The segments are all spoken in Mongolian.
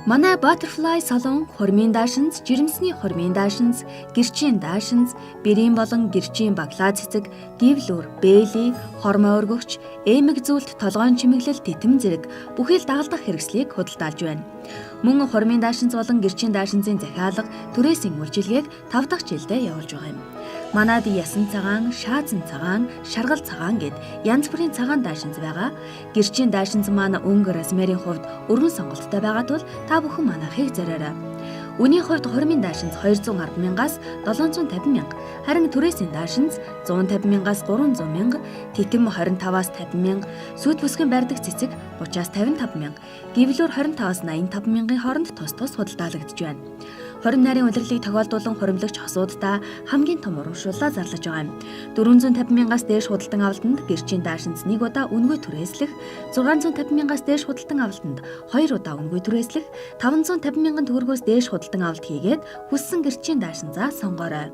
Манай Butterfly салон хурмын даашинз, жирэмсний хурмын даашинз, гэрчийн даашинз, бэрийн болон гэрчийн баглаа цэцэг, гівлүр, бээли, хормой өргөгч, эмэг зүйлт, толгойн чимэглэл, тэтэм зэрэг бүхий л дагалдах хэрэгслийг худалдаалж байна. Мөн хурмын даашинз болон гэрчийн даашинзын захиалга, түрээсийн үйлчилгээг 5 дахь жилдээ явуулж байгаа юм. Манайд ясан цагаан, шаазан цагаан, шаргал цагаан гэд янз бүрийн цагаан даашинз байгаа. Гэрчийн даашинз маань өнгө розмерийн хувьд өргөн сонголттой байгаа тул та бүхэн манайхыг зориорой. Үнийн хувьд хурмын даашинз 210 мянгаас 750 мянга, харин түрээсийн даашинз 150 мянгаас 300 мянга, тэтэм 25-аас 50 мянга, сүйт бүсгийн барьдаг цэцэг 30-аас 55 мянга, гівлүр 25-аас 85 мянган хооронд тус худалдаалагдж байна. Хорин нарийн улирлыг тохиолдуулан хуримлагч хосуудаа хамгийн том урамшууллаа зарлаж байгаа юм. 450 мянгаас дээш худалдан авалтанд гэрчийн даашинз 1 удаа үнэгүй түрээслэх, 650 мянгаас дээш худалдан авалтанд 2 удаа үнэгүй түрээслэх, 550 мянган төгрөгөөс дээш худалдан авалт хийгээд хүссэн гэрчийн даашинзаа сонгоорой.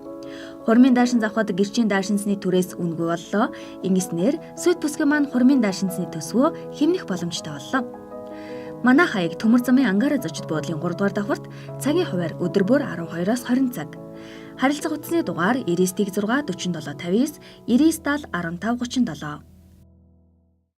Хурмын даашинз авахад гэрчийн даашинзны түрээс үнэгүй боллоо. Ингэснээр сүйт бүсгүй маань хурмын даашинзны төсвөө хэмнэх боломжтой боллоо. Манай хаяг төмөр замын Ангара зочид буудлын 3 дугаар давхарт цагийн хуваар өдөр бүр 12-оос 20 цаг. Харилцах утасны дугаар 99 6 47 59 99 70 15 37.